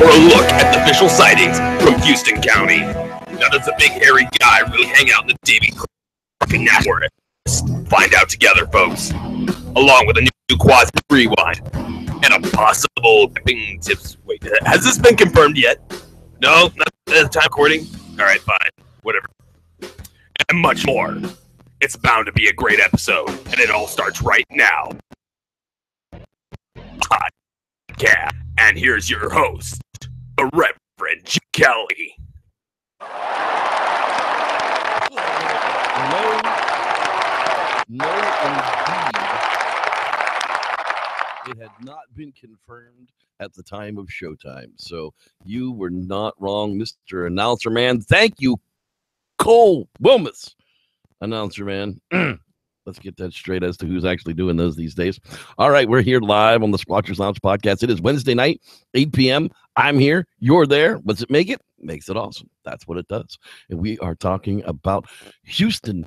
for a look at the official sightings from Houston County. Now, does the big hairy guy really hang out in the Davy Crockett National Forest? Find out together, folks. Along with a new quasi rewind and a possible camping tips. Wait, has this been confirmed yet? No, not at the time recording. All right, fine, whatever. And much more. It's bound to be a great episode, and it all starts right now. Yeah, and here's your host, the Reverend Jim Kelly. No, indeed. It had not been confirmed at the time of showtime, so you were not wrong, Mr. Announcer Man. Thank you, Cole Wilmus, Announcer Man. Let's get that straight as to who's actually doing those these days. All right, we're here live on the Squatchers Lounge podcast. It is Wednesday night, 8 p.m. I'm here. You're there. What's it make it? Makes it awesome. That's what it does. And we are talking about Houston,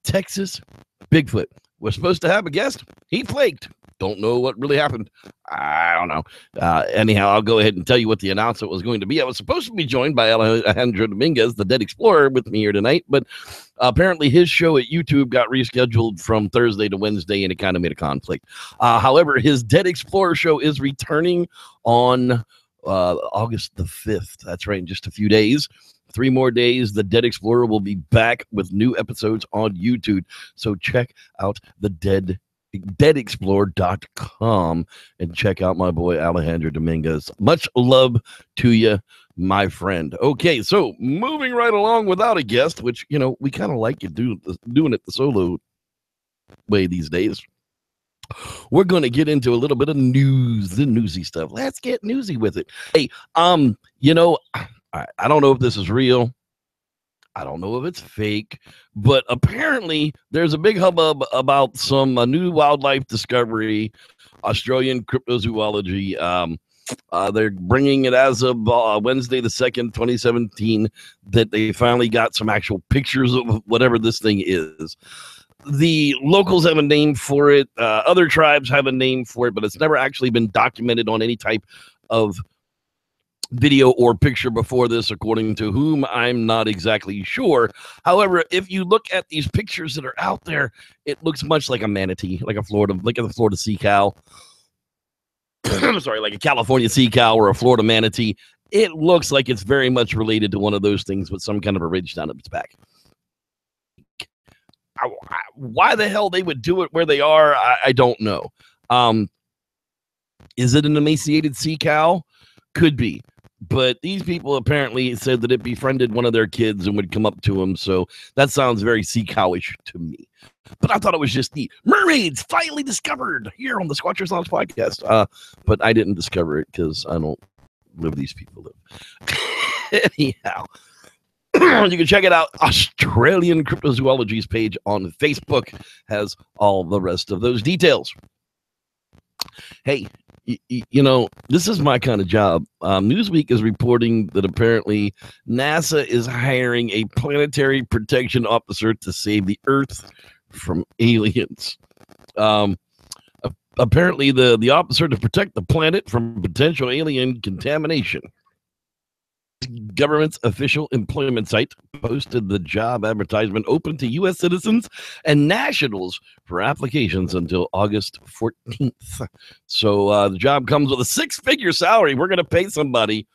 Texas, Bigfoot. We're supposed to have a guest. He flaked. Don't know what really happened. I don't know. Anyhow, I'll go ahead and tell you what the announcement was going to be. I was supposed to be joined by Alejandro Dominguez, the Dead Explorer, with me here tonight, but apparently his show at YouTube got rescheduled from Thursday to Wednesday, and it kind of made a conflict. However, his Dead Explorer show is returning on August the 5th. That's right, in just a few days. 3 more days, the Dead Explorer will be back with new episodes on YouTube. So check out the deadexplorer.com and check out my boy Alejandro Dominguez. Much love to you, my friend. Okay, so moving right along without a guest, which, you know, we kind of like it doing it the solo way these days. We're going to get into a little bit of news, the newsy stuff. Let's get newsy with it. Hey, you know, I don't know if this is real. I don't know if it's fake, but apparently there's a big hubbub about some new wildlife discovery, Australian cryptozoology. They're bringing it as of Wednesday the 2nd, 2017, that they finally got some actual pictures of whatever this thing is. The locals have a name for it. Other tribes have a name for it, but it's never actually been documented on any type of video or picture before this, according to whom I'm not exactly sure. However, if you look at these pictures that are out there, it looks much like a manatee, like a Florida sea cow. I'm sorry, like a California sea cow or a Florida manatee. It looks like it's very much related to one of those things with some kind of a ridge down its back. Why the hell they would do it where they are, I don't know. Is it an emaciated sea cow? Could be. But these people apparently said that it befriended one of their kids and would come up to him. So that sounds very sea cowish to me. But I thought it was just neat. Mermaids finally discovered here on the Squatchers Lounge podcast. But I didn't discover it because I don't live these people live. Anyhow, you can check it out. Australian Cryptozoology's page on Facebook has all the rest of those details. Hey, you know, this is my kind of job. Newsweek is reporting that apparently NASA is hiring a planetary protection officer to save the Earth from aliens. Apparently, the officer to protect the planet from potential alien contamination. Government's official employment site posted the job advertisement open to U.S. citizens and nationals for applications until August 14th. So the job comes with a 6-figure salary. We're going to pay somebody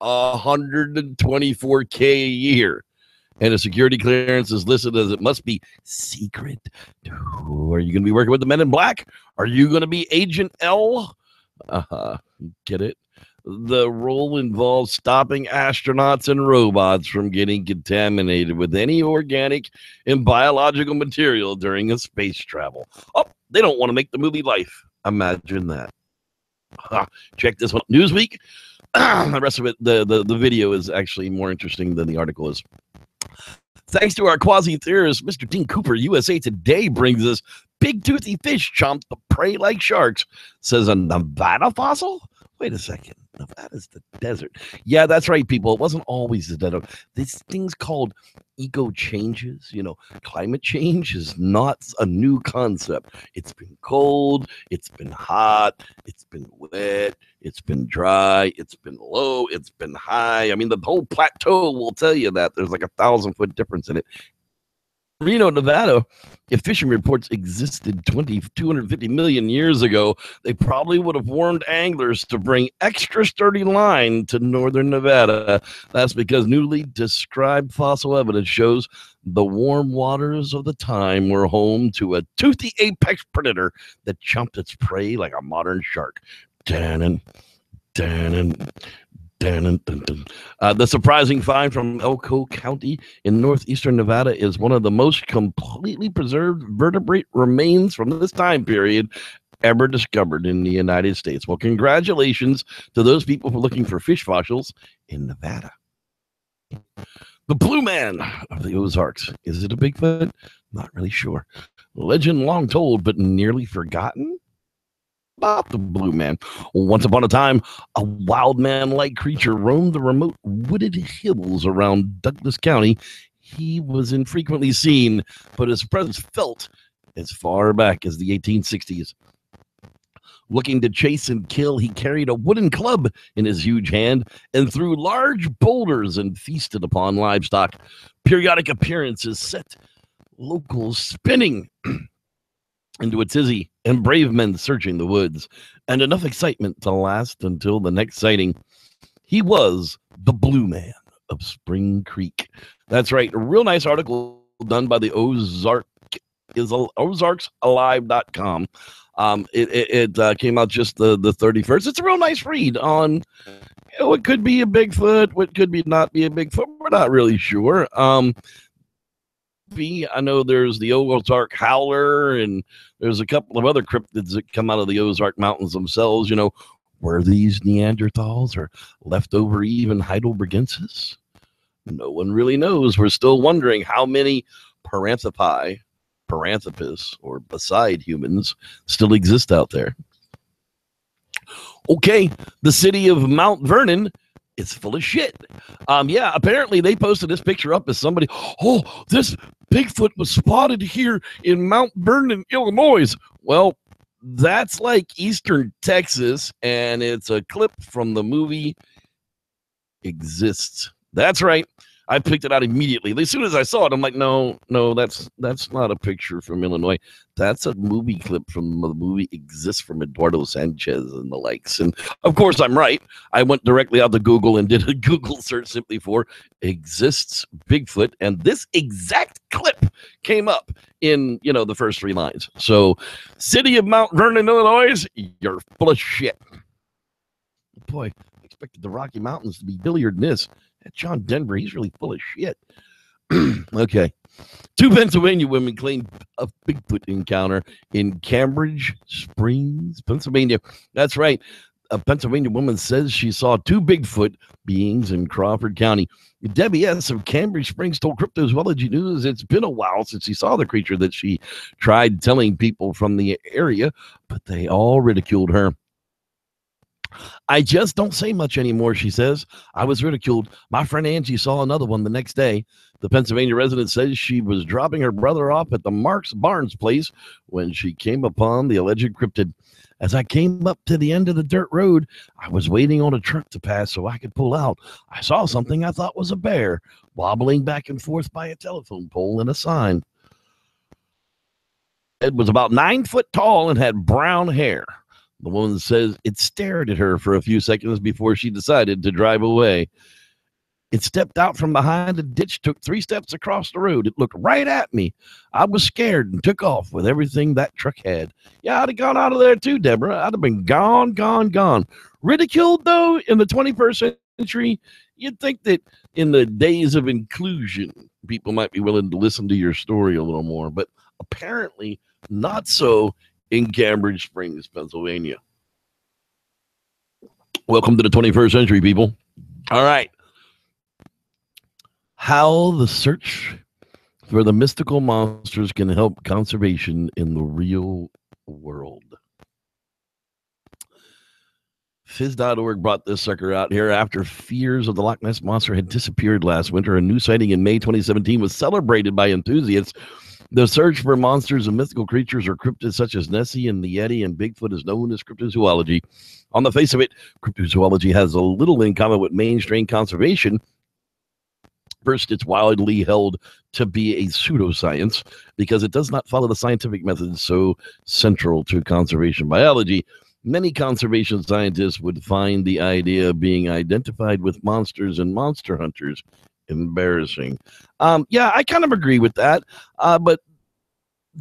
$124K a year. And a security clearance is listed as it must be secret. Are you going to be working with the Men in Black? Are you going to be Agent L? Get it? The role involves stopping astronauts and robots from getting contaminated with any organic and biological material during a space travel. Oh, they don't want to make the movie Life. Imagine that. Check this one. Newsweek. The rest of it, the video is actually more interesting than the article is. Thanks to our quasi-theorist, Mr. Dean Cooper, USA Today brings us big toothy fish chomp the prey like sharks, says a Nevada fossil? Wait a second. Nevada's the desert. Yeah, that's right, people. It wasn't always the desert. These things called eco changes, climate change is not a new concept. It's been cold, it's been hot, it's been wet, it's been dry, it's been low, it's been high. I mean, the whole plateau will tell you that there's like 1,000-foot difference in it. Reno, Nevada, if fishing reports existed 250 million years ago, they probably would have warned anglers to bring extra sturdy line to northern Nevada. That's because newly described fossil evidence shows the warm waters of the time were home to a toothy apex predator that chomped its prey like a modern shark. The surprising find from Elko County in northeastern Nevada is one of the most completely preserved vertebrate remains from this time period ever discovered in the United States. Well, congratulations to those people for looking for fish fossils in Nevada. The Blue Man of the Ozarks. Is it a Bigfoot? Not really sure. Legend long told, but nearly forgotten? About the Blue Man. Once upon a time, a wild man-like creature roamed the remote wooded hills around Douglas County. He was infrequently seen, but his presence felt as far back as the 1860s. Looking to chase and kill, he carried a wooden club in his huge hand and threw large boulders and feasted upon livestock. Periodic appearances set locals spinning into a tizzy and brave men searching the woods, and enough excitement to last until the next sighting. He was the Blue Man of Spring Creek. That's right. A real nice article done by the Ozark is OzarksAlive.com. It came out just the 31st. It's a real nice read on what could be a Bigfoot, what could be not be a Bigfoot. We're not really sure. I know there's the Ozark Howler, and there's a couple of other cryptids that come out of the Ozark Mountains themselves. Were these Neanderthals or leftover even Heidelbergensis? No one really knows. We're still wondering how many Paranthropus, or beside humans, still exist out there. Okay, the city of Mount Vernon, it's full of shit. Yeah, apparently they posted this picture up as somebody, this Bigfoot was spotted here in Mount Vernon, Illinois. Well, that's like eastern Texas, and it's a clip from the movie Exists. That's right. I picked it out immediately. As soon as I saw it, I'm like, no, that's not a picture from Illinois. That's a movie clip from the movie Exists from Eduardo Sanchez and the likes. And of course, I'm right. I went directly out to Google and did a Google search simply for Exists Bigfoot, and this exact clip came up in the first 3 lines. So, city of Mount Vernon, Illinois, you're full of shit. Boy, I expected the Rocky Mountains to be billiard than this. That John Denver, he's really full of shit. Okay. 2 Pennsylvania women claimed a Bigfoot encounter in Cambridge Springs, Pennsylvania. That's right. A Pennsylvania woman says she saw 2 Bigfoot beings in Crawford County. Debbie S. of Cambridge Springs told Cryptozoology News it's been a while since she saw the creature that she tried telling people from the area, but they all ridiculed her. I just don't say much anymore, she says. I was ridiculed. My friend Angie saw another one the next day. The Pennsylvania resident says she was dropping her brother off at the Marks Barnes place when she came upon the alleged cryptid. As I came up to the end of the dirt road, I was waiting on a truck to pass so I could pull out. I saw something I thought was a bear wobbling back and forth by a telephone pole and a sign. It was about 9 foot tall and had brown hair. The woman says it stared at her for a few seconds before she decided to drive away. It stepped out from behind a ditch, took 3 steps across the road. It looked right at me. I was scared and took off with everything that truck had. Yeah, I'd have gone out of there too, Deborah. I'd have been gone. Ridiculed, though, in the 21st century, you'd think that in the days of inclusion, people might be willing to listen to your story a little more, but apparently not so in Cambridge Springs, Pennsylvania. Welcome to the 21st century, people. All right. How the search for the mystical monsters can help conservation in the real world. Fizz.org brought this sucker out here after fears of the Loch Ness Monster had disappeared last winter. A new sighting in May 2017 was celebrated by enthusiasts. The search for monsters and mythical creatures or cryptids such as Nessie and the Yeti and Bigfoot is known as cryptozoology. On the face of it, cryptozoology has a little in common with mainstream conservation. First, it's widely held to be a pseudoscience because it does not follow the scientific methods so central to conservation biology. Many conservation scientists would find the idea of being identified with monsters and monster hunters embarrassing. Yeah, I kind of agree with that. But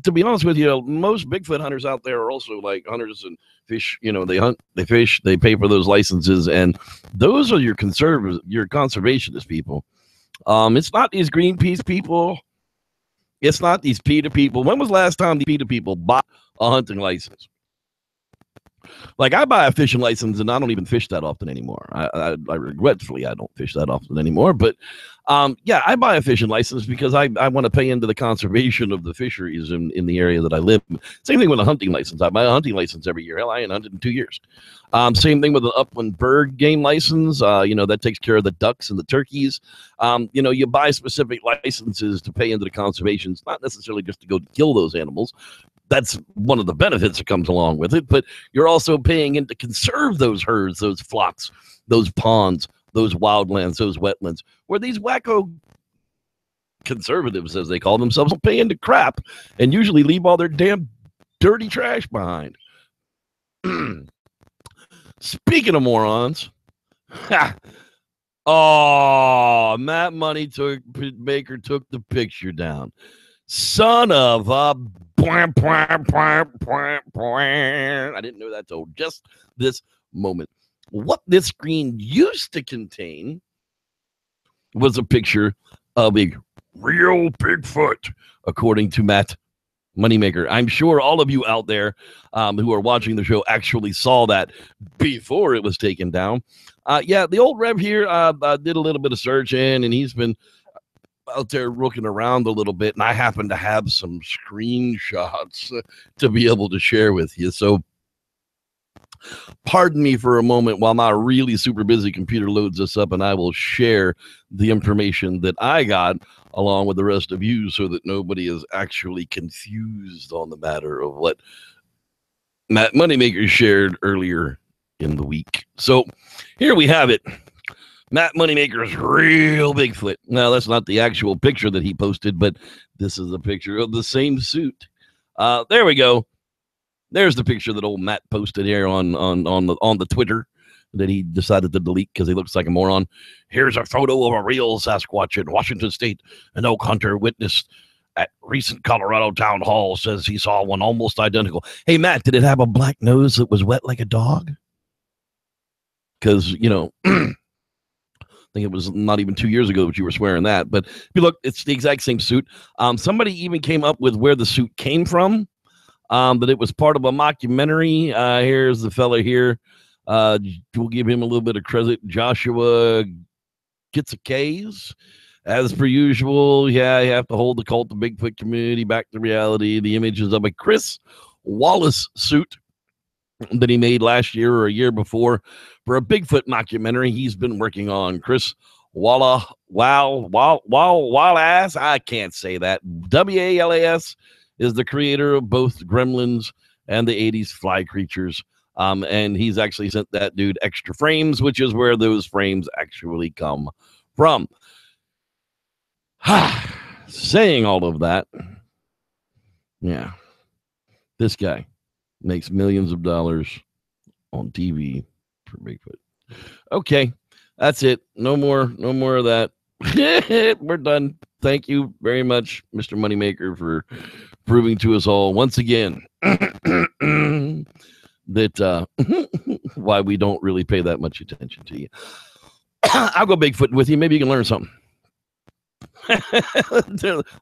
to be honest with you, most Bigfoot hunters out there are also like hunters and fish. You know, they hunt, they fish, they pay for those licenses, and those are your conservationist people. It's not these Greenpeace people. It's not these PETA people. When was the last time the PETA people bought a hunting license? Like, I buy a fishing license and I don't even fish that often anymore. I regretfully, I don't fish that often anymore. But yeah, I buy a fishing license because I want to pay into the conservation of the fisheries in the area that I live. Same thing with a hunting license. I buy a hunting license every year. Hell, I ain't hunted in 2 years. Same thing with an upland bird game license. You know, that takes care of the ducks and the turkeys. You know, you buy specific licenses to pay into the conservation. It's not necessarily just to go kill those animals. That's one of the benefits that comes along with it, but you're also paying in to conserve those herds, those flocks, those ponds, those wildlands, those wetlands, where these wacko conservatives, as they call themselves, will pay into crap and usually leave all their damn dirty trash behind. Speaking of morons, oh, Matt Moneymaker took the picture down. Son of a... I didn't know that till just this moment. What this screen used to contain was a picture of a real Bigfoot, according to Matt Moneymaker. I'm sure all of you out there who are watching the show actually saw that before it was taken down. Yeah, the old Rev here did a little bit of searching, and he's been out there looking around a little bit, and I happen to have some screenshots to be able to share with you. So pardon me for a moment while my really super busy computer loads this up, and I will share the information that I got along with the rest of you so that nobody is actually confused on the matter of what Matt Moneymaker shared earlier in the week. So here we have it. Matt Moneymaker's real Bigfoot. Now, that's not the actual picture that he posted, but this is a picture of the same suit. There we go. There's the picture that old Matt posted here on the Twitter that he decided to delete because he looks like a moron. Here's a photo of a real Sasquatch in Washington State. An elk hunter witnessed at recent Colorado town hall says he saw one almost identical. Hey, Matt, did it have a black nose that was wet like a dog? Because, you know... I think it was not even 2 years ago that you were swearing that. But if you look, it's the exact same suit. Somebody even came up with where the suit came from, that it was part of a mockumentary. Here's the fella here. We'll give him a little bit of credit. Joshua Gitsakes. As per usual, yeah, you have to hold the cult of Bigfoot community back to reality. The images of a Chris Wallace suit that he made last year or a year before for a Bigfoot mockumentary he's been working on. Chris Wallace, I can't say that. Walas is the creator of both Gremlins and the 80s Fly Creatures. And he's actually sent that dude extra frames, which is where those frames actually come from. Saying all of that, yeah, this guy makes millions of dollars on TV for Bigfoot. Okay, that's it. No more of that. We're done. Thank you very much, Mr. Moneymaker, for proving to us all once again that why we don't really pay that much attention to you. I'll go Bigfoot with you. Maybe you can learn something.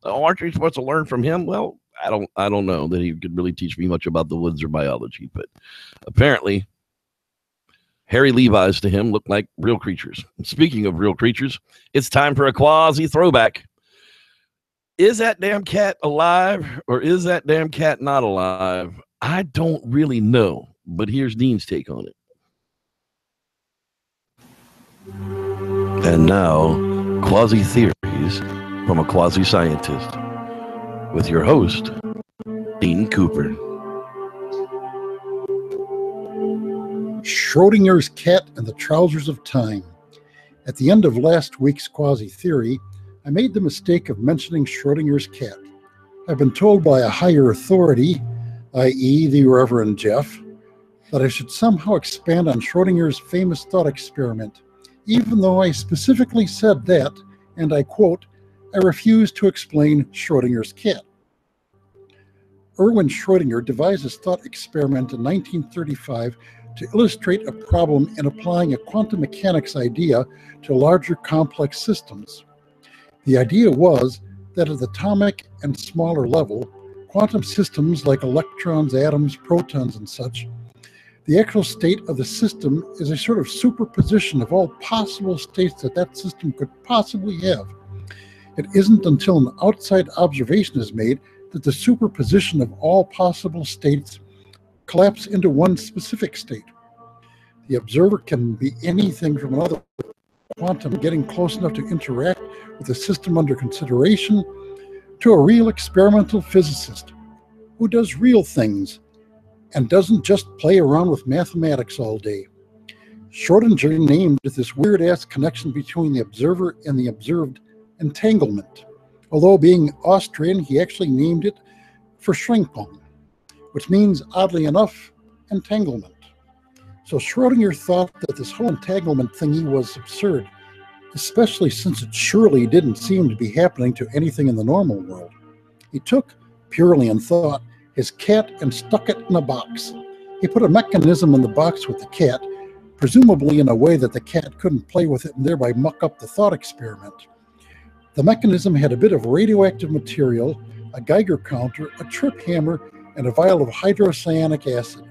Aren't you supposed to learn from him? Well, I don't know that he could really teach me much about the woods or biology, but apparently hairy Levi's to him look like real creatures. Speaking of real creatures, it's time for a quasi throwback. Is that damn cat alive or is that damn cat not alive? I don't really know, but here's Dean's take on it. And now, quasi-theories from a quasi-scientist with your host, Dean Cooper. Schrodinger's cat and the trousers of time. At the end of last week's quasi-theory, I made the mistake of mentioning Schrodinger's cat. I've been told by a higher authority, i.e. the Reverend Jeff, that I should somehow expand on Schrodinger's famous thought experiment, even though I specifically said that, and I quote, I refuse to explain Schrodinger's cat. Erwin Schrödinger devised his thought experiment in 1935 to illustrate a problem in applying a quantum mechanics idea to larger complex systems. The idea was that at the atomic and smaller level, quantum systems like electrons, atoms, protons, and such, the actual state of the system is a sort of superposition of all possible states that system could possibly have. It isn't until an outside observation is made that the superposition of all possible states collapse into one specific state. The observer can be anything from another quantum getting close enough to interact with the system under consideration to a real experimental physicist who does real things and doesn't just play around with mathematics all day. Schrödinger named this weird-ass connection between the observer and the observed entanglement. Although being Austrian, he actually named it Verschränkung, which means, oddly enough, entanglement. So Schrödinger thought that this whole entanglement thingy was absurd, especially since it surely didn't seem to be happening to anything in the normal world. He took, purely in thought, his cat and stuck it in a box. He put a mechanism in the box with the cat, presumably in a way that the cat couldn't play with it and thereby muck up the thought experiment. The mechanism had a bit of radioactive material, a Geiger counter, a trip hammer, and a vial of hydrocyanic acid.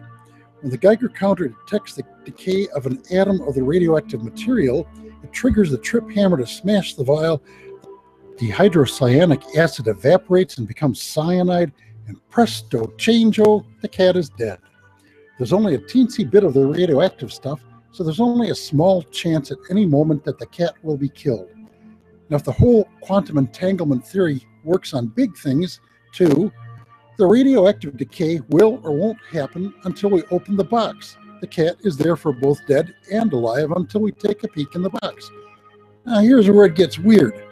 When the Geiger counter detects the decay of an atom of the radioactive material, it triggers the trip hammer to smash the vial. The hydrocyanic acid evaporates and becomes cyanide, and presto changeo, the cat is dead. There's only a teensy bit of the radioactive stuff, so there's only a small chance at any moment that the cat will be killed. Now, if the whole quantum entanglement theory works on big things, too, the radioactive decay will or won't happen until we open the box. The cat is therefore both dead and alive until we take a peek in the box. Now, here's where it gets weird.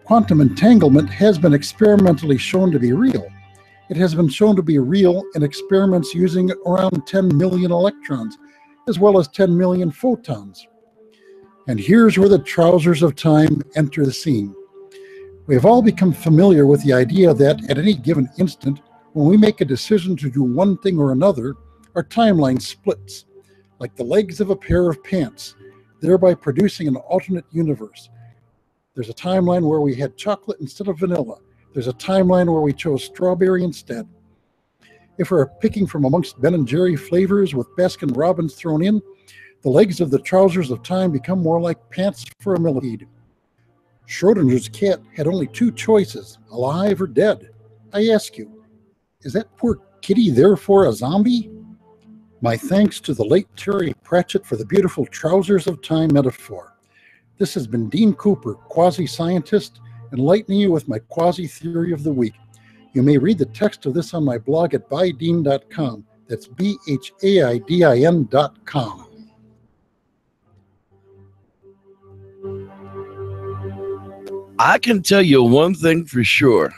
Quantum entanglement has been experimentally shown to be real. It has been shown to be real in experiments using around 10 million electrons, as well as 10 million photons. And here's where the trousers of time enter the scene. We have all become familiar with the idea that at any given instant, when we make a decision to do one thing or another, our timeline splits, like the legs of a pair of pants, thereby producing an alternate universe. There's a timeline where we had chocolate instead of vanilla. There's a timeline where we chose strawberry instead. If we're picking from amongst Ben and Jerry flavors with Baskin-Robbins thrown in, the legs of the trousers of time become more like pants for a millipede. Schrodinger's cat had only two choices, alive or dead. I ask you, is that poor kitty therefore a zombie? My thanks to the late Terry Pratchett for the beautiful trousers of time metaphor. This has been Dean Cooper, quasi-scientist, enlightening you with my quasi-theory of the week. You may read the text of this on my blog at bydean.com. That's BHAIDIN.com. I can tell you one thing for sure.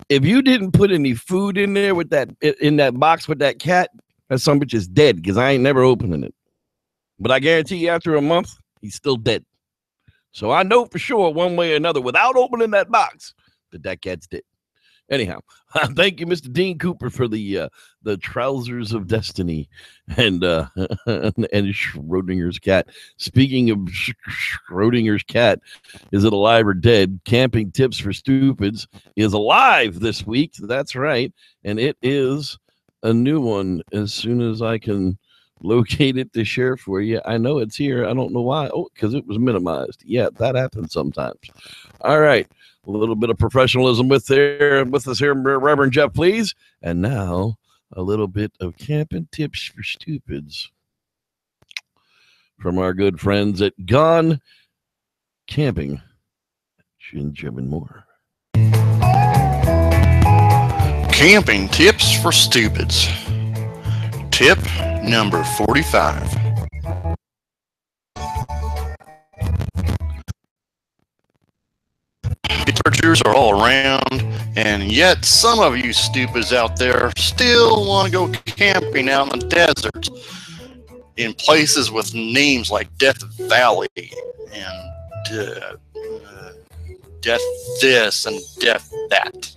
If you didn't put any food in there with that in that box with that cat, that son of a bitch is dead because I ain't never opening it. But I guarantee you after a month, he's still dead. So I know for sure one way or another, without opening that box, that cat's dead. Anyhow, thank you, Mr. Dean Cooper, for the trousers of destiny and Schrodinger's cat. Speaking of Schrodinger's cat, is it alive or dead? Camping Tips for Stupids is alive this week. That's right, and it is a new one. As soon as I can locate it to share for you, I know it's here. I don't know why. Oh, because it was minimized. Yeah, that happens sometimes. All right. A little bit of professionalism with us here, Reverend Jeff, please. And now a little bit of camping tips for stupids. from our good friends at Gone Camping, Ginger and more. Camping tips for stupids. Tip number 45. Researchers are all around, and yet some of you stupids out there still want to go camping out in the desert in places with names like Death Valley and Death this and Death that.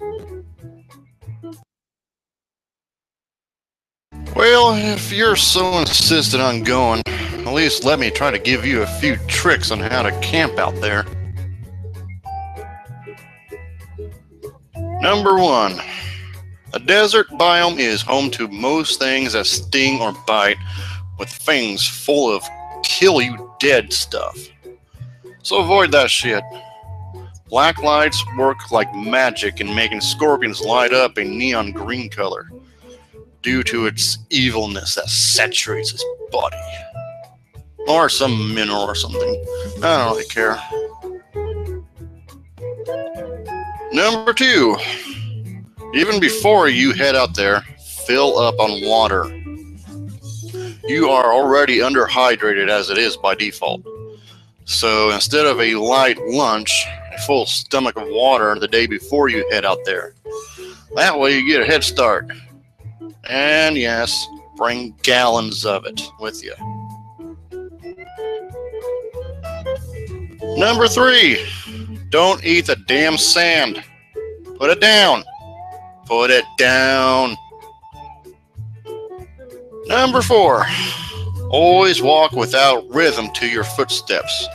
Well, if you're so insistent on going, at least let me try to give you a few tricks on how to camp out there. Number 1. A desert biome is home to most things that sting or bite, with fangs full of kill-you-dead stuff. So avoid that shit. Black lights work like magic in making scorpions light up a neon green color due to its evilness that saturates its body. Or some mineral or something. I don't really care. Number 2. Even before you head out there, fill up on water. You are already underhydrated as it is by default. So instead of a light lunch, a full stomach of water the day before you head out there. That way you get a head start. And yes, bring gallons of it with you. Number 3, don't eat the damn sand. Put it down. Put it down. Number 4, always walk without rhythm to your footsteps.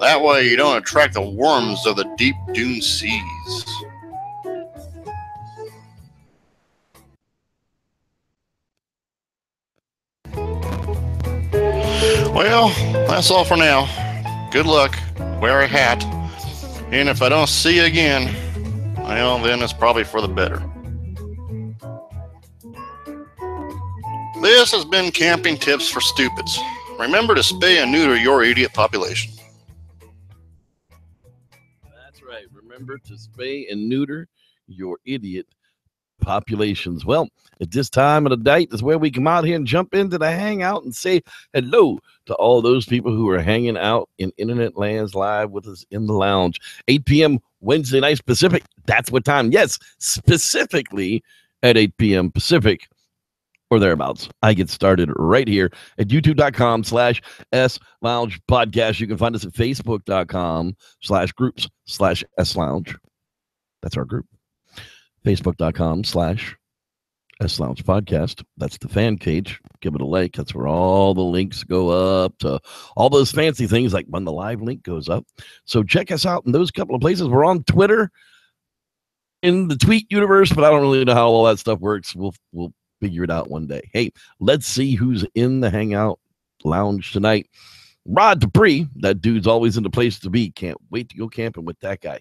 That way you don't attract the worms of the deep dune seas. Well, that's all for now. Good luck. Wear a hat. And if I don't see you again, well, then it's probably for the better. This has been Camping Tips for Stupids. Remember to spay and neuter your idiot population. That's right. Remember to spay and neuter your idiot populations. Well, at this time of the night is where we come out here and jump into the hangout and say hello to all those people who are hanging out in Internet Lands live with us in the lounge. 8 p.m. Wednesday night Pacific. That's what time. Yes, specifically at 8 p.m. Pacific or thereabouts. I get started right here at youtube.com/S Lounge Podcast. You can find us at facebook.com/groups/S Lounge. That's our group. Facebook.com/S Lounge Podcast. That's the fan page. Give it a like. That's where all the links go up to all those fancy things, like when the live link goes up. So check us out in those couple of places. We're on Twitter in the tweet universe, but I don't really know how all that stuff works. We'll figure it out one day. Hey, let's see who's in the hangout lounge tonight. Rod Dupree, that dude's always in the place to be. Can't wait to go camping with that guy.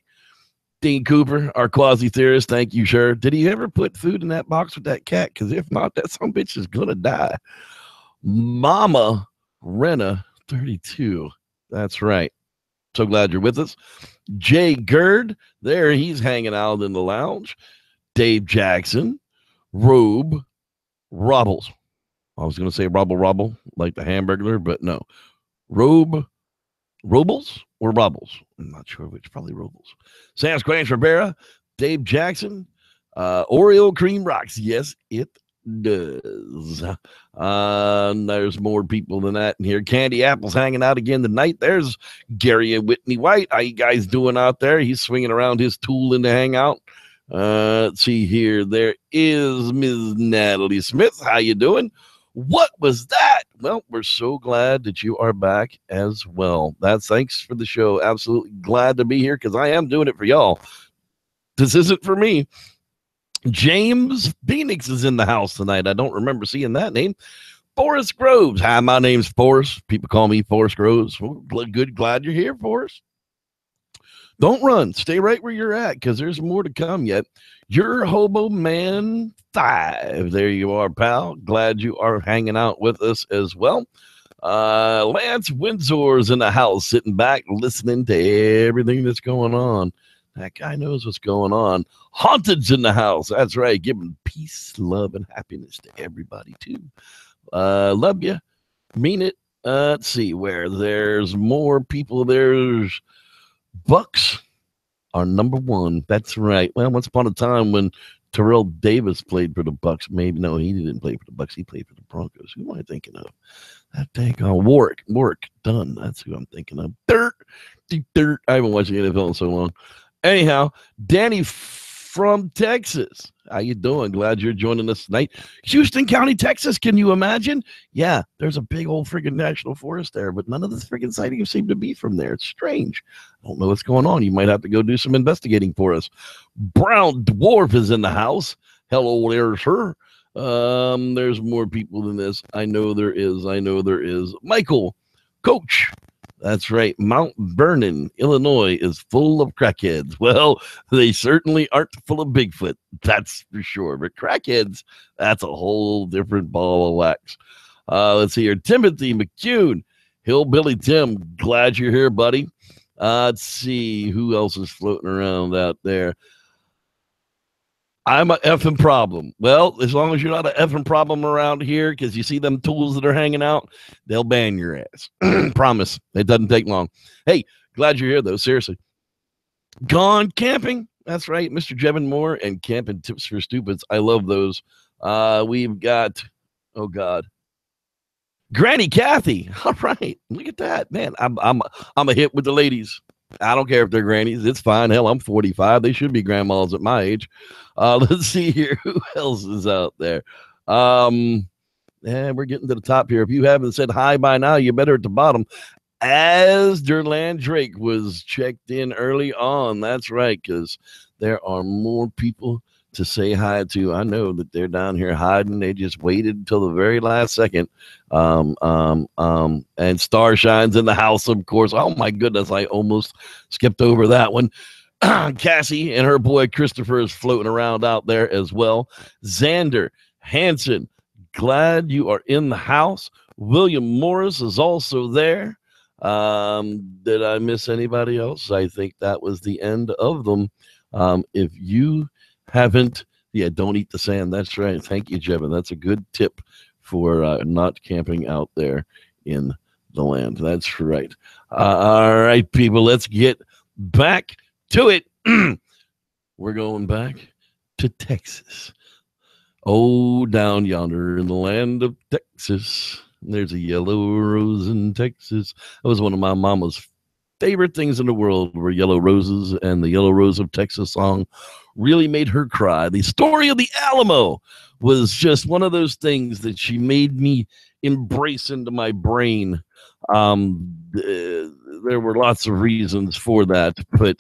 Dean Cooper, our quasi-theorist, thank you, sure. Did he ever put food in that box with that cat? Because if not, that some bitch is going to die. Mama Rena, 32. That's right. So glad you're with us. Jay Gerd, there he's hanging out in the lounge. Dave Jackson, Robe, Robbles. I was going to say Robble, like the Hamburglar, but no. Robles or Robbles? I'm not sure which. Probably Robles. Sam Squanch Rivera, Dave Jackson, Oreo Cream Rocks. Yes, it does. There's more people than that in here. Candy Apple's hanging out again tonight. There's Gary and Whitney White. How you guys doing out there? He's swinging around his tool in the hangout. Let's see here. There is Ms. Natalie Smith. How you doing? What was that? Well, we're so glad that you are back as well. That's thanks for the show. Absolutely glad to be here because I am doing it for y'all. This isn't for me. James Phoenix is in the house tonight. I don't remember seeing that name. Forrest Groves. Hi, my name's Forrest. People call me Forrest Groves. Well, good. Glad you're here, Forrest. Don't run. Stay right where you're at because there's more to come yet. You're Hobo Man 5. There you are, pal. Glad you are hanging out with us as well. Lance Windsor's in the house, sitting back, listening to everything that's going on. That guy knows what's going on. Haunted's in the house. That's right. Giving peace, love, and happiness to everybody, too. Love you. Mean it. Let's see where there's more people. There's Bucks are number one. That's right. Well, once upon a time when Terrell Davis played for the Bucks, maybe no, he didn't play for the Bucks. He played for the Broncos. Who am I thinking of? That dang Warwick Dunn. That's who I'm thinking of. Dirt. I haven't watched the NFL in so long. Anyhow, Danny from Texas. How you doing? Glad you're joining us tonight. Houston County, Texas. Can you imagine? Yeah, there's a big old freaking national forest there, but none of the freaking sightings seem to be from there. It's strange. I don't know what's going on. You might have to go do some investigating for us. Brown Dwarf is in the house. Hello there, sir. There's more people than this. I know there is. Michael, Coach. That's right. Mount Vernon, Illinois is full of crackheads. Well, they certainly aren't full of Bigfoot. That's for sure. But crackheads, that's a whole different ball of wax. Let's see here. Timothy McCune, Hillbilly Tim. Glad you're here, buddy. Let's see who else is floating around out there. I'm a effing problem. Well, as long as you're not an effing problem around here, because you see them tools that are hanging out, they'll ban your ass. Promise. It doesn't take long. Hey, glad you're here, though. Seriously. Gone camping. That's right. Mr. Jevin Moore and Camping Tips for Stupids. I love those. We've got, oh, God. Granny Kathy. All right. Look at that. Man, I'm a hit with the ladies. I don't care if they're grannies. It's fine. Hell, I'm 45. They should be grandmas at my age. Let's see here. Who else is out there? We're getting to the top here. If you haven't said hi by now, you better at the bottom. As Derland Drake was checked in early on. That's right, because there are more people to say hi to. I know that they're down here hiding. They just waited until the very last second. And Star Shines in the house, of course. Oh my goodness, I almost skipped over that one. Cassie and her boy Christopher is floating around out there as well. Xander Hansen, glad you are in the house. William Morris is also there. Did I miss anybody else? I think that was the end of them. If you haven't, don't eat the sand. That's right. Thank you, Jevin. That's a good tip for not camping out there in the land. That's right. All right, people, let's get back to it. We're going back to Texas. Oh, down yonder in the land of Texas, there's a yellow rose in Texas. That was one of my mama's favorite things in the world were yellow roses, and the Yellow Rose of Texas song really made her cry. The story of the Alamo was just one of those things that she made me embrace into my brain. There were lots of reasons for that, but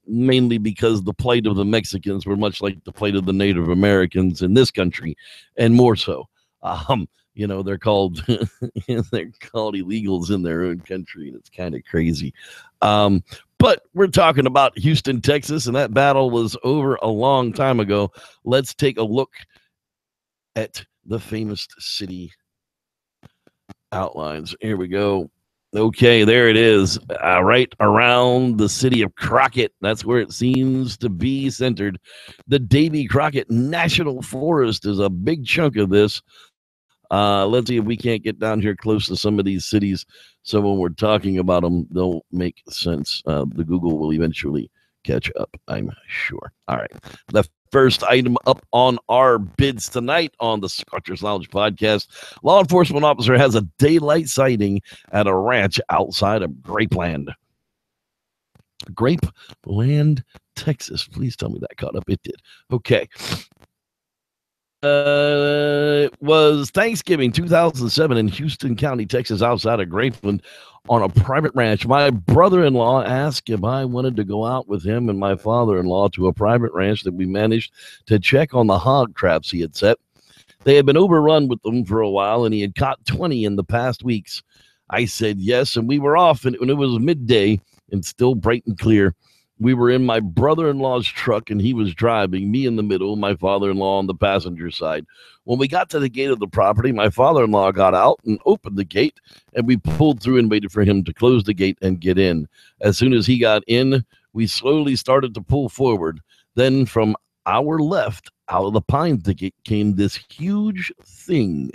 mainly because the plight of the Mexicans were much like the plight of the Native Americans in this country, and more so. They're called illegals in their own country, and it's kind of crazy. But we're talking about Houston, Texas, and that battle was over a long time ago. Let's take a look at the famous city outlines. Here we go. Okay, there it is, right around the city of Crockett. That's where it seems to be centered. The Davy Crockett National Forest is a big chunk of this. Let's see if we can't get down here close to some of these cities, so when we're talking about them, they'll make sense. The Google will eventually catch up, I'm sure. All right. The first item up on our bids tonight on the Squatchers Lounge podcast. Law enforcement officer has a daylight sighting at a ranch outside of Grapeland. Grapeland, Texas. Please tell me that caught up. It did. Okay. It was Thanksgiving 2007 in Houston County, Texas, outside of Grapeland on a private ranch. My brother-in-law asked if I wanted to go out with him and my father-in-law to a private ranch that we managed to check on the hog traps he had set. They had been overrun with them for a while, and he had caught 20 in the past weeks. I said yes, and we were off, and it was midday and still bright and clear. We were in my brother-in-law's truck, and he was driving, me in the middle, my father-in-law on the passenger side. When we got to the gate of the property, my father-in-law got out and opened the gate, and we pulled through and waited for him to close the gate and get in. As soon as he got in, we slowly started to pull forward. Then from our left, out of the pine thicket, came this huge thing,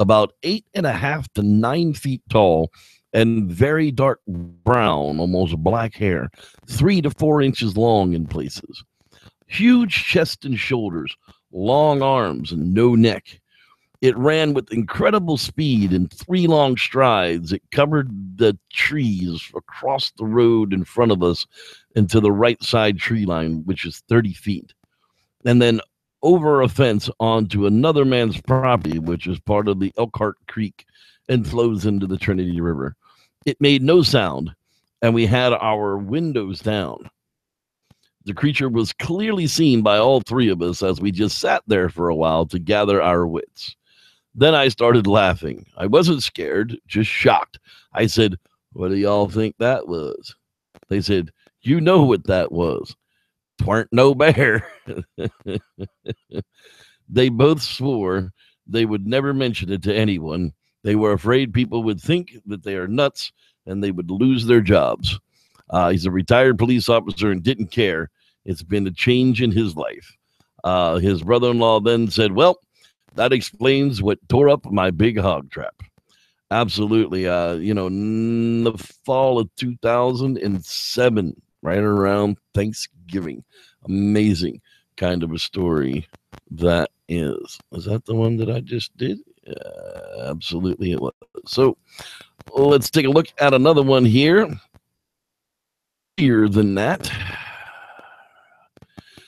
about 8.5 to 9 feet tall, and very dark brown, almost black hair, 3 to 4 inches long in places. Huge chest and shoulders, long arms, and no neck. It ran with incredible speed in 3 long strides. It covered the trees across the road in front of us and to the right side tree line, which is 30 feet. And then over a fence onto another man's property, which is part of the Elkhart Creek and flows into the Trinity River. It made no sound, and we had our windows down. The creature was clearly seen by all 3 of us as we just sat there for a while to gather our wits. Then I started laughing. I wasn't scared, just shocked. I said, "What do y'all think that was?" They said, "You know what that was. 'Twarn't no bear." They both swore they would never mention it to anyone. They were afraid people would think that they are nuts and they would lose their jobs. He's a retired police officer and didn't care. It's been a change in his life. His brother-in-law then said, "Well, that explains what tore up my big hog trap." Absolutely. In the fall of 2007, right around Thanksgiving. Amazing kind of a story that is. Was that the one that I just did? Absolutely it was. So let's take a look at another one here. Earlier than that,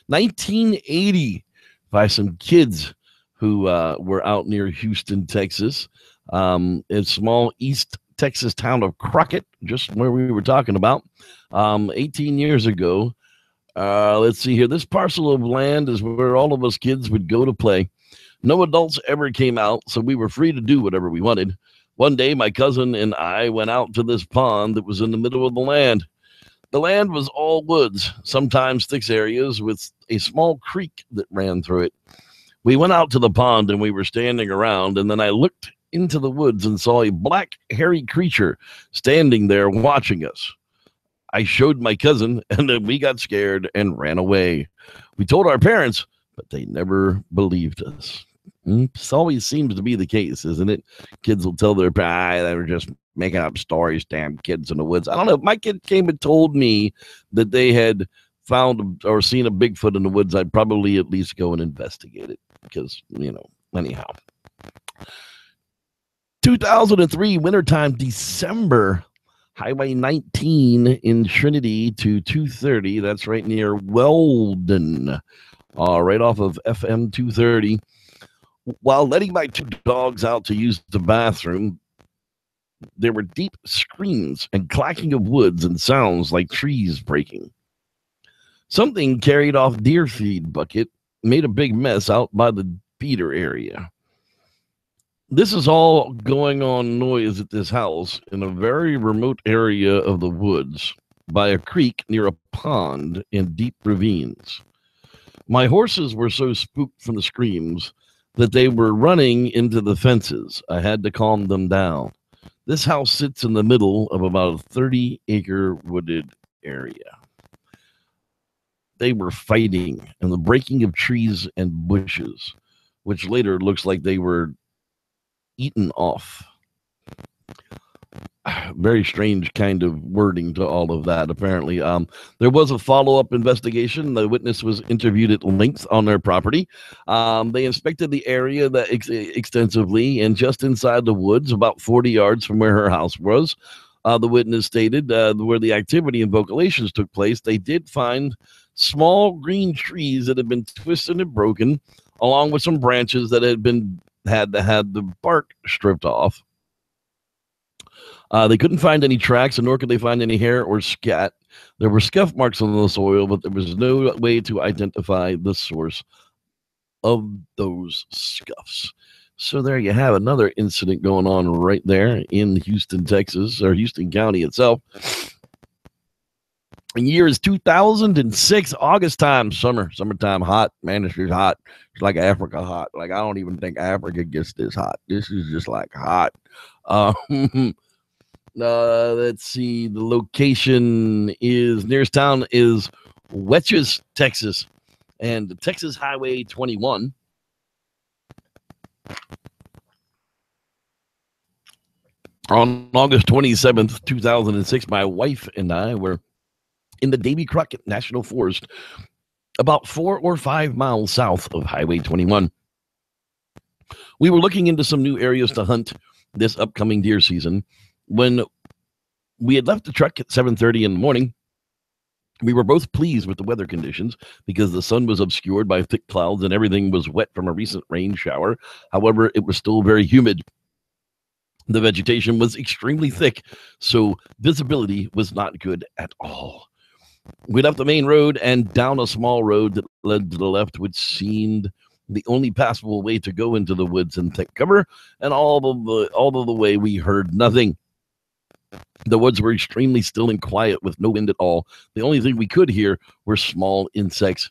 1980, by some kids who were out near Houston, Texas, in small East Texas town of Crockett, just where we were talking about, 18 years ago. Let's see here. This parcel of land is where all of us kids would go to play. No adults ever came out, so we were free to do whatever we wanted. One day, my cousin and I went out to this pond that was in the middle of the land. The land was all woods, sometimes thick areas with a small creek that ran through it. We went out to the pond and we were standing around, and then I looked into the woods and saw a black, hairy creature standing there watching us. I showed my cousin, and then we got scared and ran away. We told our parents, but they never believed us. This always seems to be the case, isn't it? Kids will tell their parents, they were just making up stories, damn kids in the woods. I don't know. If my kid came and told me that they had found or seen a Bigfoot in the woods, I'd probably at least go and investigate it because, anyhow. 2003, wintertime, December, Highway 19 in Trinity to 230. That's right near Weldon, right off of FM 230. While letting my 2 dogs out to use the bathroom, there were deep screams and clacking of woods and sounds like trees breaking. Something carried off deer feed bucket, made a big mess out by the feeder area. This is all going on noise at this house in a very remote area of the woods by a creek near a pond in deep ravines. My horses were so spooked from the screams that they were running into the fences. I had to calm them down. This house sits in the middle of about a 30-acre wooded area. They were fighting and the breaking of trees and bushes, which later looks like they were eaten off. Very strange kind of wording to all of that, apparently. There was a follow-up investigation. The witness was interviewed at length on their property. They inspected the area that extensively, and just inside the woods, about 40 yards from where her house was, the witness stated where the activity and vocalations took place, they did find small green trees that had been twisted and broken, along with some branches that had the bark stripped off. They couldn't find any tracks, and nor could they find any hair or scat. There were scuff marks on the soil, but there was no way to identify the source of those scuffs. So there you have another incident going on right there in Houston, Texas, or Houston County itself. The year is 2006, August time, summertime, hot. Man, it's just hot. It's like Africa hot. Like, I don't even think Africa gets this hot. This is just like hot. Let's see. The location is, nearest town is Wetches, Texas, and the Texas Highway 21. On August 27th, 2006, my wife and I were in the Davy Crockett National Forest, about 4 or 5 miles south of Highway 21. We were looking into some new areas to hunt this upcoming deer season. When we had left the truck at 7:30 in the morning, we were both pleased with the weather conditions because the sun was obscured by thick clouds and everything was wet from a recent rain shower. However, it was still very humid. The vegetation was extremely thick, so visibility was not good at all. We left the main road and down a small road that led to the left, which seemed the only passable way to go into the woods and thick cover, and all of the way we heard nothing. The woods were extremely still and quiet with no wind at all. The only thing we could hear were small insects.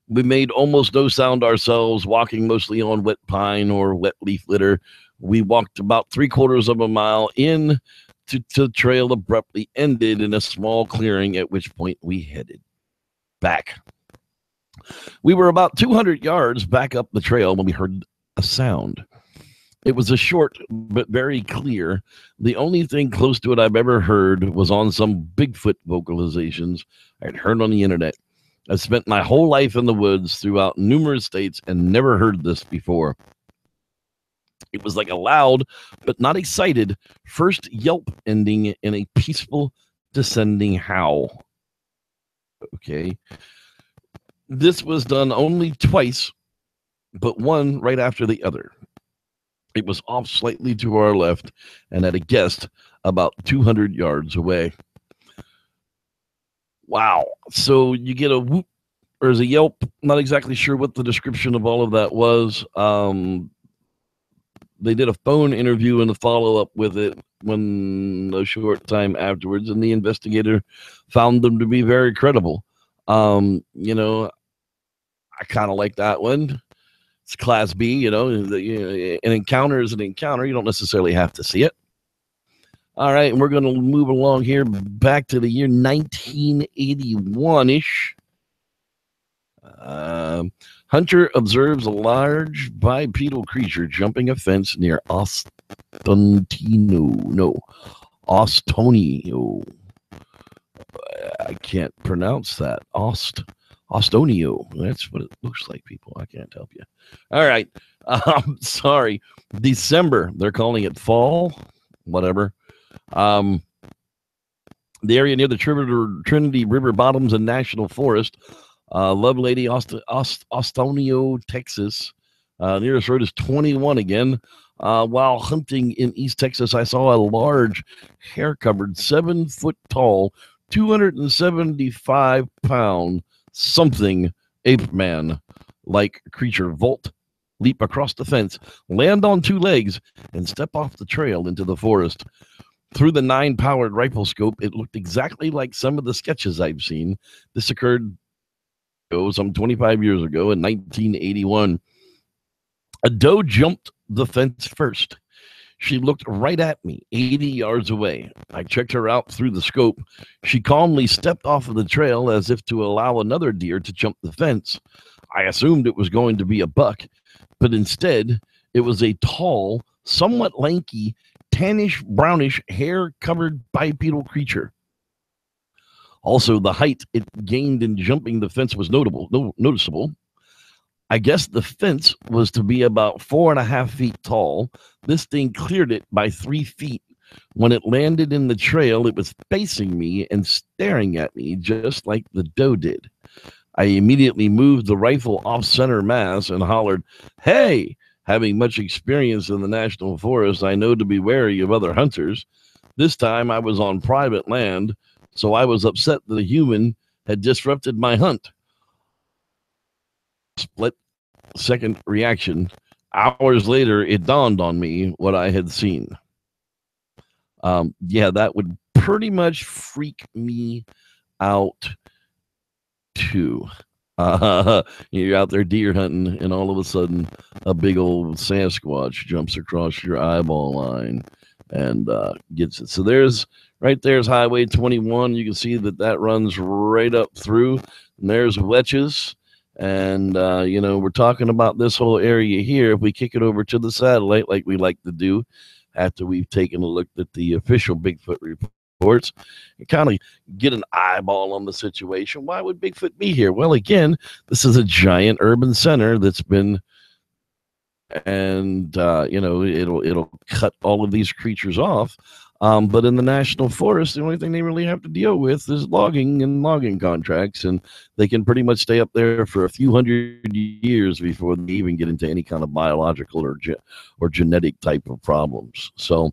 We made almost no sound ourselves, walking mostly on wet pine or wet leaf litter. We walked about 3/4 of a mile in to the trail abruptly ended in a small clearing, at which point we headed back. We were about 200 yards back up the trail when we heard a sound. It was a short but very clear. The only thing close to it I've ever heard was on some Bigfoot vocalizations I'd heard on the internet. I've spent my whole life in the woods throughout numerous states and never heard this before. It was like a loud, but not excited, first yelp ending in a peaceful, descending howl. Okay. This was done only twice, but one right after the other. It was off slightly to our left and at a guess about 200 yards away. Wow. So you get a whoop or as a yelp. Not exactly sure what the description of all of that was. They did a phone interview and a follow-up with it when a short time afterwards, and the investigator found them to be very credible. I kind of like that one. It's Class B, an encounter is an encounter. You don't necessarily have to see it. All right, and we're going to move along here back to the year 1981-ish. Hunter observes a large bipedal creature jumping a fence near Ostonio. I can't pronounce that. Ostonio. That's what it looks like, people. I can't help you. All right. Sorry. December. They're calling it fall. Whatever. The area near the Trinity River Bottoms and National Forest. Lovelady, Ostonio, Texas. Nearest road is 21 again. While hunting in East Texas, I saw a large, hair-covered, 7-foot-tall, 275-pound something ape man-like creature leap across the fence, land on 2 legs, and step off the trail into the forest. Through the 9-powered rifle scope, it looked exactly like some of the sketches I've seen. This occurred some 25 years ago in 1981. A doe jumped the fence first. She looked right at me, 80 yards away. I checked her out through the scope. She calmly stepped off of the trail as if to allow another deer to jump the fence. I assumed it was going to be a buck, but instead it was a tall, somewhat lanky, tannish, brownish, hair-covered bipedal creature. Also, the height it gained in jumping the fence was noticeable. I guess the fence was to be about 4.5 feet tall. This thing cleared it by 3 feet. When it landed in the trail, it was facing me and staring at me just like the doe did. I immediately moved the rifle off center mass and hollered, "Hey!" Having much experience in the National Forest, I know to be wary of other hunters. This time I was on private land, so I was upset that a human had disrupted my hunt. Split-second reaction. Hours later, it dawned on me what I had seen. That would pretty much freak me out to. You're out there deer hunting, and all of a sudden, a big old Sasquatch jumps across your eyeball line and gets it. So there's Highway 21. You can see that runs right up through. And there's Wetches. And, we're talking about this whole area here. If we kick it over to the satellite, like we like to do after we've taken a look at the official Bigfoot reports, and kind of get an eyeball on the situation. Why would Bigfoot be here? Well, again, this is a giant urban center that's been, and it'll cut all of these creatures off. But in the national forest, the only thing they really have to deal with is logging contracts, and they can pretty much stay up there for a few hundred years before they even get into any kind of biological or genetic type of problems. So,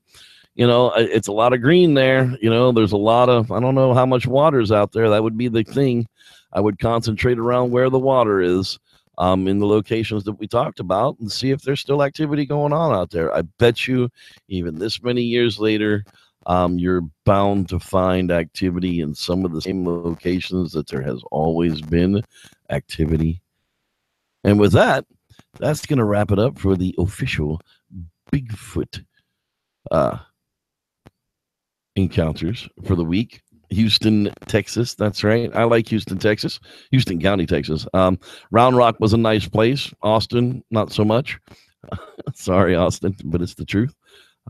it's a lot of green there. There's a lot of, I don't know how much water's out there. That would be the thing. I would concentrate around where the water is, in the locations that we talked about, and see if there's still activity going on out there. I bet you, even this many years later, you're bound to find activity in some of the same locations that there has always been activity. And with that, that's going to wrap it up for the official Bigfoot encounters for the week. Houston, Texas. That's right. I like Houston, Texas. Houston County, Texas. Round Rock was a nice place. Austin, not so much. Sorry, Austin, but it's the truth.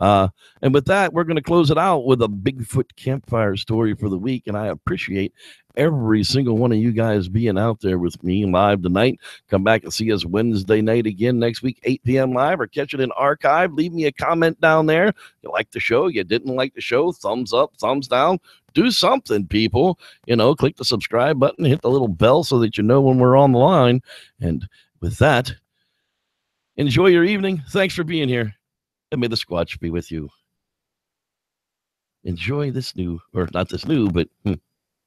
And with that, we're going to close it out with a Bigfoot campfire story for the week. And I appreciate every single one of you guys being out there with me live tonight. Come back and see us Wednesday night again next week, 8 p.m. live, or catch it in archive. Leave me a comment down there. You like the show? You didn't like the show? Thumbs up, thumbs down. Do something, people. Click the subscribe button, hit the little bell so that you know when we're on the line. And with that, enjoy your evening. Thanks for being here. And may the Squatch be with you. Enjoy this but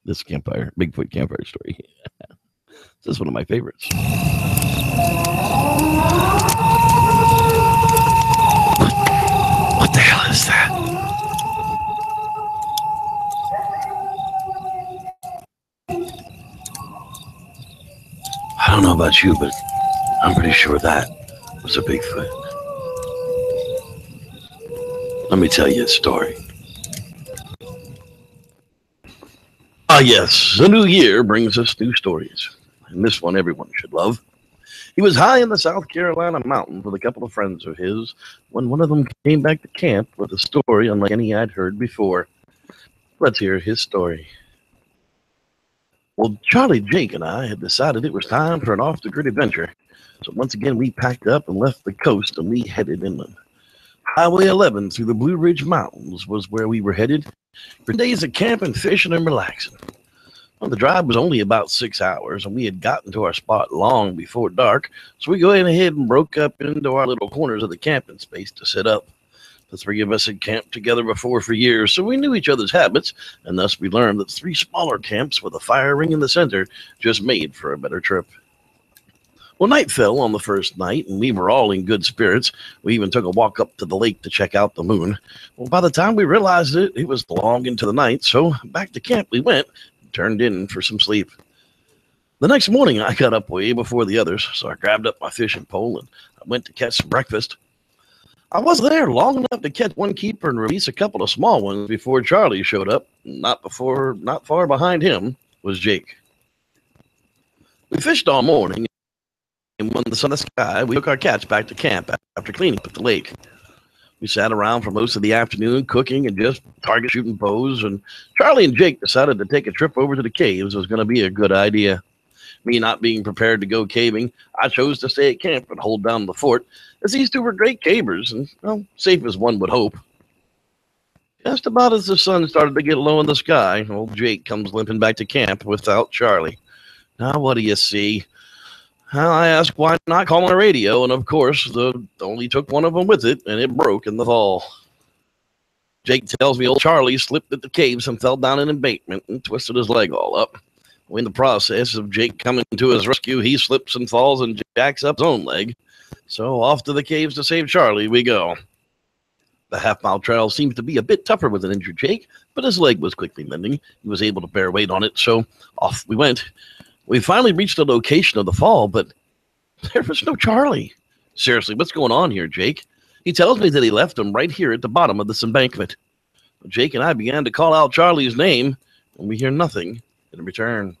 this Bigfoot campfire story. This is one of my favorites. What the hell is that? I don't know about you, but I'm pretty sure that was a Bigfoot. Let me tell you a story. Yes, the new year brings us new stories, and this one everyone should love. He was high in the South Carolina mountains with a couple of friends of his when one of them came back to camp with a story unlike any I'd heard before. Let's hear his story. Well, Charlie, Jake, and I had decided it was time for an off-the-grid adventure, so once again we packed up and left the coast, and we headed inland. Highway 11 through the Blue Ridge Mountains was where we were headed for days of camping, fishing, and relaxing. Well, the drive was only about 6 hours, and we had gotten to our spot long before dark, so we go ahead and broke up into our little corners of the camping space to set up. The three of us had camped together before for years, so we knew each other's habits, and thus we learned that 3 smaller camps with a fire ring in the center just made for a better trip. Well, night fell on the first night, and we were all in good spirits. We even took a walk up to the lake to check out the moon. Well, by the time we realized it, it was long into the night, so back to camp we went and turned in for some sleep. The next morning, I got up way before the others, so I grabbed up my fishing pole and I went to catch some breakfast. I wasn't there long enough to catch one keeper and release a couple of small ones before Charlie showed up. Not far behind him was Jake. We fished all morning, and when the sun in the sky, we took our catch back to camp after cleaning up the lake. We sat around for most of the afternoon cooking and just target shooting bows, and Charlie and Jake decided to take a trip over to the caves was going to be a good idea. Me not being prepared to go caving, I chose to stay at camp and hold down the fort, as these two were great cavers and, well, safe as one would hope. Just about as the sun started to get low in the sky, old Jake comes limping back to camp without Charlie. Now, what do you see? Well, I asked why not call on the radio, and of course, only took one of them with it, and it broke in the fall. Jake tells me old Charlie slipped at the caves and fell down an embankment and twisted his leg all up. In the process of Jake coming to his rescue, he slips and falls and jacks up his own leg. So off to the caves to save Charlie we go. The half-mile trail seems to be a bit tougher with an injured Jake, but his leg was quickly mending. He was able to bear weight on it, so off we went. We finally reached the location of the fall, but there was no Charlie. Seriously, what's going on here, Jake? He tells me that he left him right here at the bottom of this embankment. Jake and I began to call out Charlie's name, and we hear nothing in return.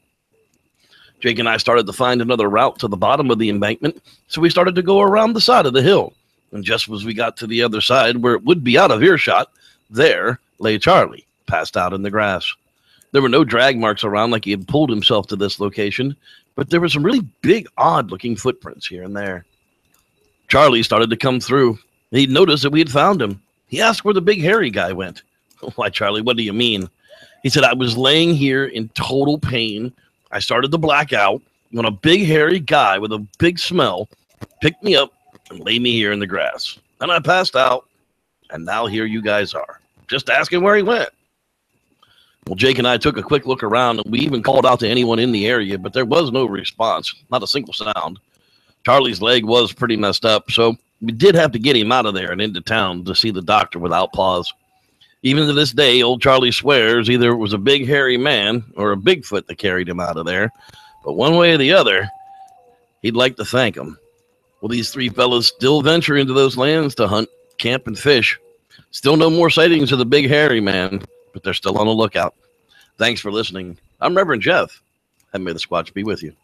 Jake and I started to find another route to the bottom of the embankment, so we started to go around the side of the hill. And just as we got to the other side, where it would be out of earshot, there lay Charlie, passed out in the grass. There were no drag marks around like he had pulled himself to this location, but there were some really big, odd-looking footprints here and there. Charlie started to come through. He'd noticed that we had found him. He asked where the big hairy guy went. Why, Charlie, what do you mean? He said, I was laying here in total pain. I started to black out when a big hairy guy with a big smell picked me up and laid me here in the grass. And I passed out, and now here you guys are, just asking where he went. Well, Jake and I took a quick look around, and we even called out to anyone in the area, but there was no response, not a single sound. Charlie's leg was pretty messed up, so we did have to get him out of there and into town to see the doctor without pause. Even to this day, old Charlie swears either it was a big hairy man or a Bigfoot that carried him out of there. But one way or the other, he'd like to thank him. Well, these three fellas still venture into those lands to hunt, camp, and fish. Still no more sightings of the big hairy man, but they're still on the lookout. Thanks for listening. I'm Reverend Jeff, and may the Squatch be with you.